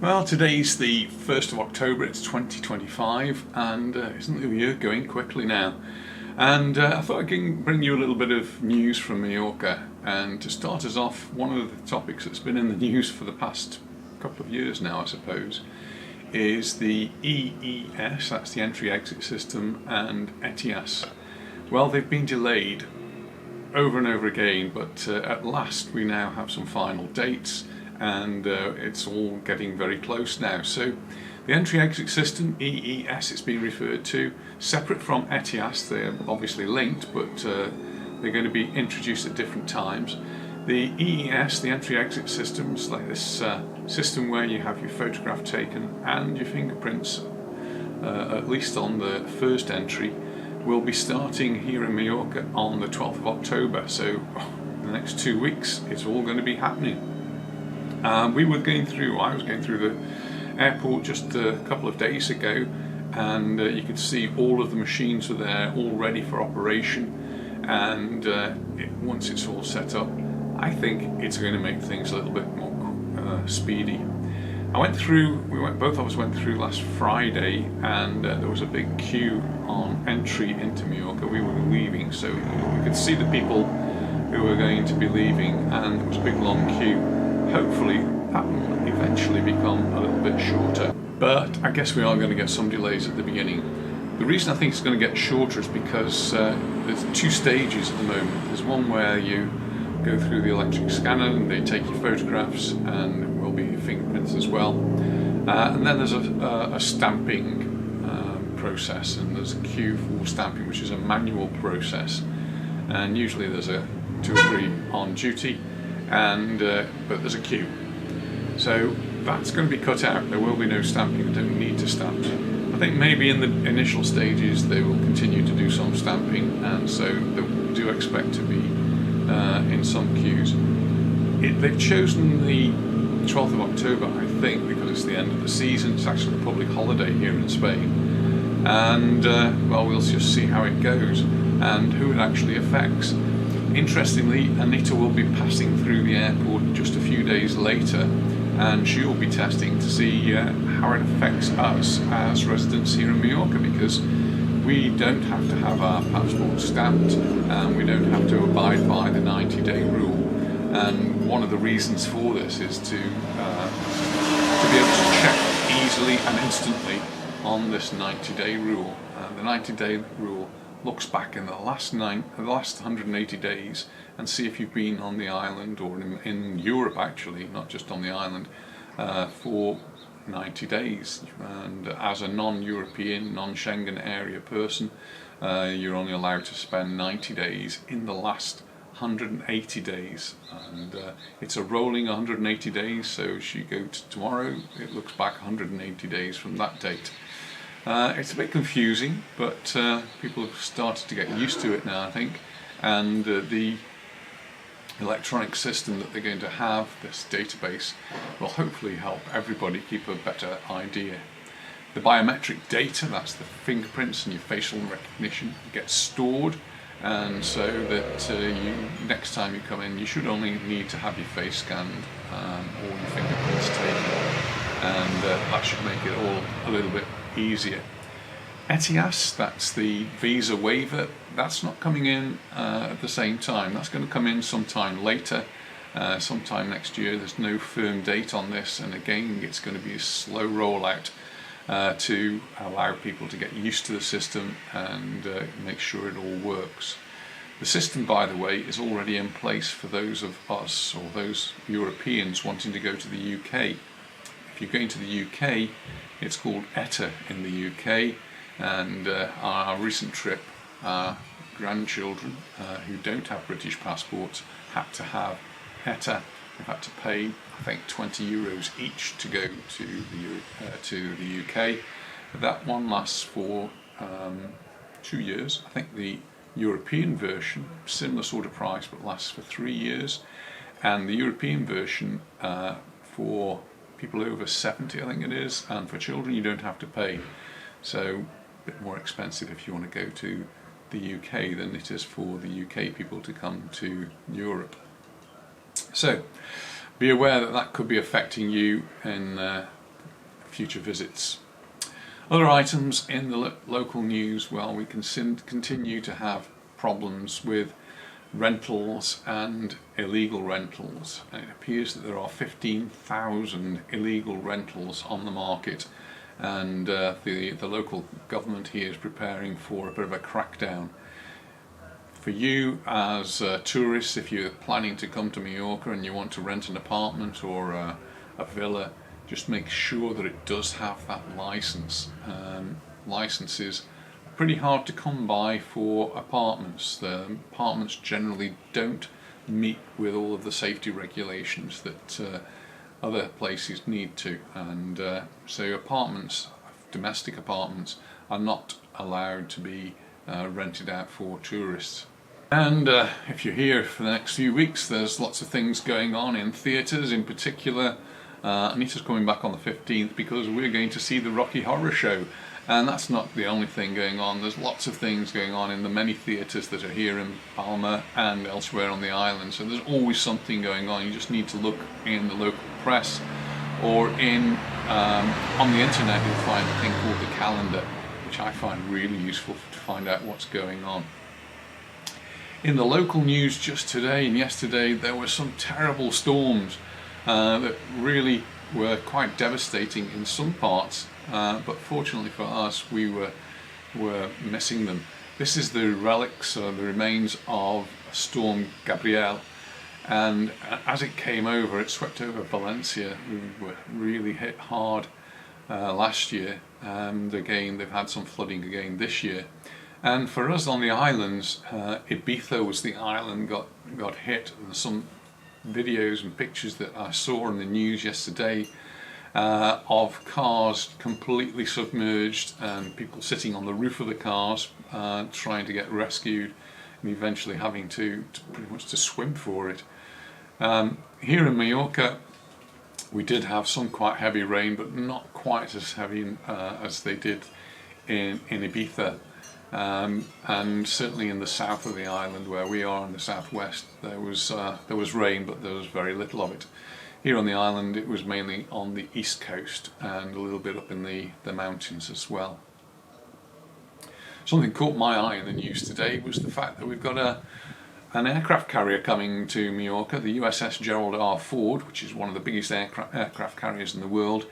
Well, today's the 1st of October, it's 2025, and isn't the year going quickly now? And I thought I can bring you a little bit of news from Mallorca. And to start us off, one of the topics that's been in the news for the past couple of years now, I suppose, is the EES, that's the entry-exit system, and ETIAS. Well, they've been delayed over and over again, but at last we now have some final dates, and it's all getting very close now. So the entry-exit system, EES, it's been referred to, separate from ETIAS. They're obviously linked, but they're going to be introduced at different times. The EES, the entry-exit system, is like this system where you have your photograph taken and your fingerprints, at least on the first entry, will be starting here in Mallorca on the 12th of October. So the next 2 weeks, it's all going to be happening. I was going through the airport just a couple of days ago, and you could see all of the machines were there, all ready for operation. And once it's all set up, I think it's going to make things a little bit more speedy. Both of us went through last Friday, and there was a big queue on entry into Mallorca. We were leaving, so we could see the people who were going to be leaving, and there was a big long queue. Hopefully that will eventually become a little bit shorter, but I guess we are going to get some delays at the beginning. The reason I think it's going to get shorter is because there's 2 stages at the moment. There's one where you go through the electric scanner and they take your photographs, and there will be your fingerprints as well. And then there's a stamping process, and there's a queue for stamping, which is a manual process. And usually there's 2 or 3 on duty, but there's a queue. So that's going to be cut out. There will be no stamping. They don't need to stamp. I think maybe in the initial stages they will continue to do some stamping, and so they do expect to be in some queues. They've chosen the 12th of October, I think, because it's the end of the season. It's actually a public holiday here in Spain, and well, we'll just see how it goes and who it actually affects. Interestingly, Anita will be passing through the airport just a few days later, and she'll be testing to see how it affects us as residents here in Mallorca, because we don't have to have our passport stamped, and we don't have to abide by the 90-day rule. And one of the reasons for this is to be able to check easily and instantly on this 90-day rule. The 90-day rule looks back in the last 180 days and see if you've been on the island, or in Europe actually, not just on the island, for 90 days. And as a non-European, non-Schengen area person, you're only allowed to spend 90 days in the last 180 days, and it's a rolling 180 days, so if you go to tomorrow, it looks back 180 days from that date. It's a bit confusing, but people have started to get used to it now, I think, and the electronic system that they're going to have, this database, will hopefully help everybody keep a better idea. The biometric data, that's the fingerprints and your facial recognition, gets stored, and so that next time you come in, you should only need to have your face scanned or your fingerprints taken, and that should make it all a little bit easier. ETIAS, that's the visa waiver, that's not coming in at the same time. That's going to come in sometime later, sometime next year. There's no firm date on this, and again, it's going to be a slow rollout to allow people to get used to the system and make sure it all works. The system, by the way, is already in place for those of us, or those Europeans wanting to go to the UK. If you're going to the UK, it's called ETA in the UK, and our recent trip, our grandchildren who don't have British passports had to have ETA. They've had to pay, I think, 20 euros each to go to the UK. That one lasts for 2 years. I think the European version, similar sort of price, but lasts for 3 years. And the European version for people over 70, I think it is, and for children you don't have to pay. So a bit more expensive if you want to go to the UK than it is for the UK people to come to Europe. So be aware that that could be affecting you in future visits. Other items in the local news, well, we can continue to have problems with rentals and illegal rentals. And it appears that there are 15,000 illegal rentals on the market, and the local government here is preparing for a bit of a crackdown. For you as tourists, if you're planning to come to Mallorca and you want to rent an apartment or a villa, just make sure that it does have that license. Licenses are pretty hard to come by for apartments. The apartments generally don't meet with all of the safety regulations that other places need to, and so apartments, domestic apartments, are not allowed to be rented out for tourists. And if you're here for the next few weeks, there's lots of things going on in theatres. In particular, Anita's coming back on the 15th because we're going to see the Rocky Horror Show, and that's not the only thing going on. There's lots of things going on in the many theatres that are here in Palma and elsewhere on the island, so there's always something going on. You just need to look in the local press or in on the internet. You'll find a thing called the calendar, which I find really useful to find out what's going on. In the local news just today and yesterday, there were some terrible storms that really were quite devastating in some parts, but fortunately for us, we were missing them. This is the relics, the remains of Storm Gabrielle, and as it came over, it swept over Valencia, who were really hit hard last year, and again they've had some flooding again this year. And for us on the islands, Ibiza was the island got hit. There's some videos and pictures that I saw in the news yesterday of cars completely submerged and people sitting on the roof of the cars trying to get rescued and eventually having to pretty much to swim for it. Here in Mallorca, we did have some quite heavy rain, but not quite as heavy as they did in Ibiza. And certainly in the south of the island, where we are in the southwest, there was rain, but there was very little of it. Here on the island, it was mainly on the east coast and a little bit up in the mountains as well. Something caught my eye in the news today was the fact that we've got an aircraft carrier coming to Mallorca, the USS Gerald R. Ford, which is one of the biggest aircraft carriers in the world,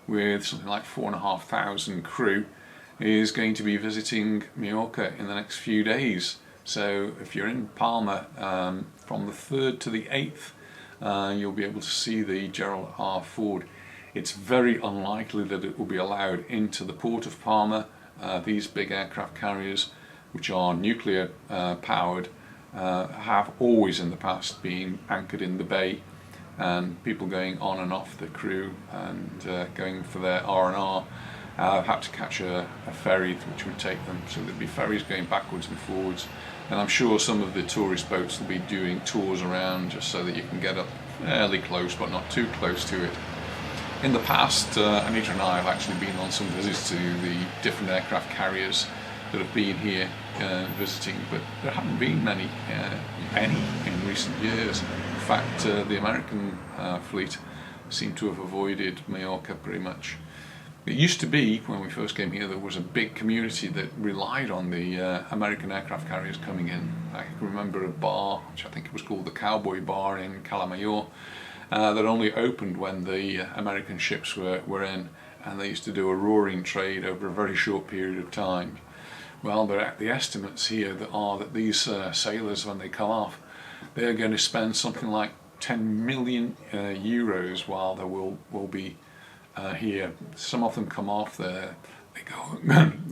with something like 4,500 crew. Is going to be visiting Mallorca in the next few days. So if you're in Palma from the 3rd to the 8th, you'll be able to see the Gerald R. Ford. It's very unlikely that it will be allowed into the port of Palma. These big aircraft carriers, which are nuclear powered, have always in the past been anchored in the bay, and people going on and off, the crew, and going for their R&R, had to catch a ferry which would take them. So there'd be ferries going backwards and forwards, and I'm sure some of the tourist boats will be doing tours around just so that you can get up fairly close but not too close to it. In the past, Anita and I have actually been on some visits to the different aircraft carriers that have been here visiting, but there haven't been any in recent years. In fact, the American fleet seem to have avoided Mallorca pretty much. It used to be, when we first came here, there was a big community that relied on the American aircraft carriers coming in. I can remember a bar, which I think it was called the Cowboy Bar in Cala Major, that only opened when the American ships were in, and they used to do a roaring trade over a very short period of time. Well, the estimates here that these sailors, when they come off, they're going to spend something like 10 million euros while there will be here. Some of them come off there, they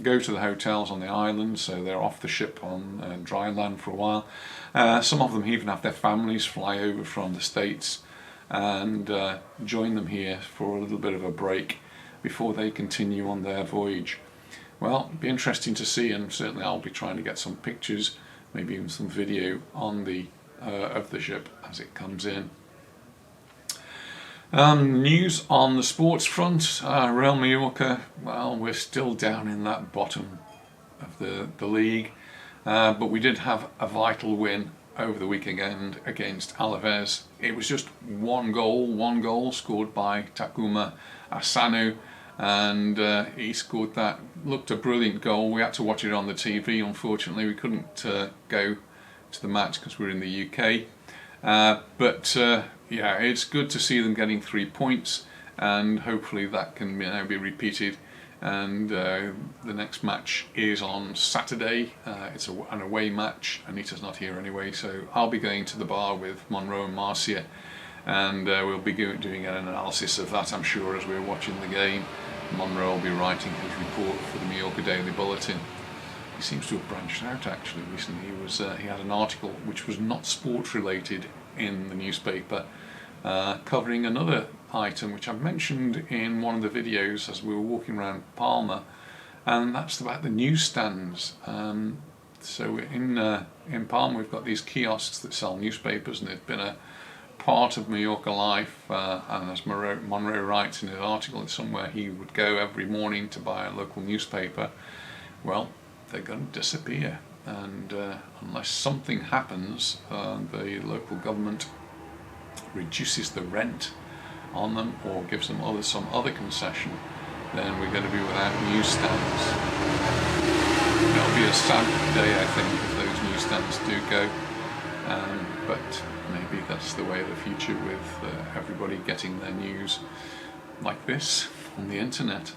go to the hotels on the island, so they're off the ship on dry land for a while. Some of them even have their families fly over from the States and join them here for a little bit of a break before they continue on their voyage. Well, it'll be interesting to see, and certainly I'll be trying to get some pictures, maybe even some video on of the ship as it comes in. News on the sports front, Real Mallorca, well, we're still down in that bottom of the league, but we did have a vital win over the weekend against Alaves. It was just one goal scored by Takuma Asano, and he scored that. Looked a brilliant goal. We had to watch it on the TV. Unfortunately, we couldn't go to the match because we're in the UK. But yeah, it's good to see them getting 3 points, and hopefully that can now be repeated. And the next match is on Saturday. It's an away match. Anita's not here anyway, so I'll be going to the bar with Monroe and Marcia, and we'll be doing an analysis of that, I'm sure, as we're watching the game. Monroe will be writing his report for the Mallorca Daily Bulletin. He seems to have branched out actually recently. He had an article which was not sports related in the newspaper, covering another item which I've mentioned in one of the videos as we were walking around Palma, and that's about the newsstands. So in Palma we've got these kiosks that sell newspapers, and they've been a part of Mallorca life, and as Monroe writes in his article, it's somewhere he would go every morning to buy a local newspaper. Well, they're going to disappear, and unless something happens, the local government reduces the rent on them or gives them some other concession, then we're going to be without newsstands. It'll be a sad day, I think, if those newsstands do go, but maybe that's the way of the future, with everybody getting their news like this on the internet.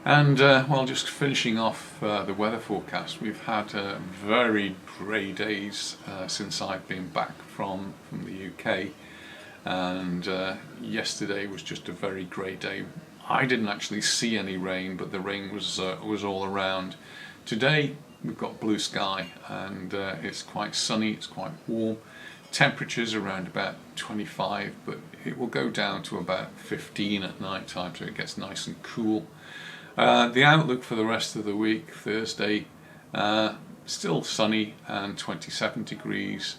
And well, just finishing off the weather forecast, we've had very grey days since I've been back from the UK, and yesterday was just a very grey day. I didn't actually see any rain, but the rain was all around. Today we've got blue sky, and it's quite sunny, it's quite warm. Temperatures around about 25, but it will go down to about 15 at night time, so it gets nice and cool. The outlook for the rest of the week, Thursday, still sunny and 27 degrees.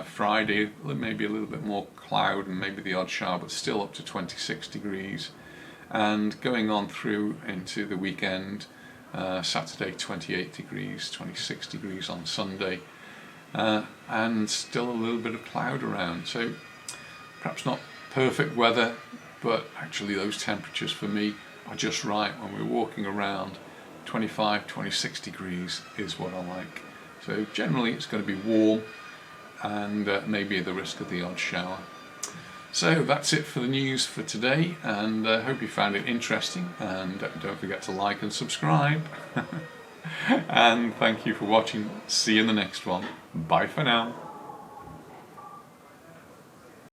Friday, maybe a little bit more cloud and maybe the odd shower, but still up to 26 degrees. And going on through into the weekend, Saturday 28 degrees, 26 degrees on Sunday, and still a little bit of cloud around. So perhaps not perfect weather, but actually those temperatures for me are just right. When we're walking around, 25, 26 degrees is what I like. So generally it's going to be warm, and maybe the risk of the odd shower. So that's it for the news for today, and I hope you found it interesting, and don't forget to like and subscribe. And thank you for watching. See you in the next one. Bye for now.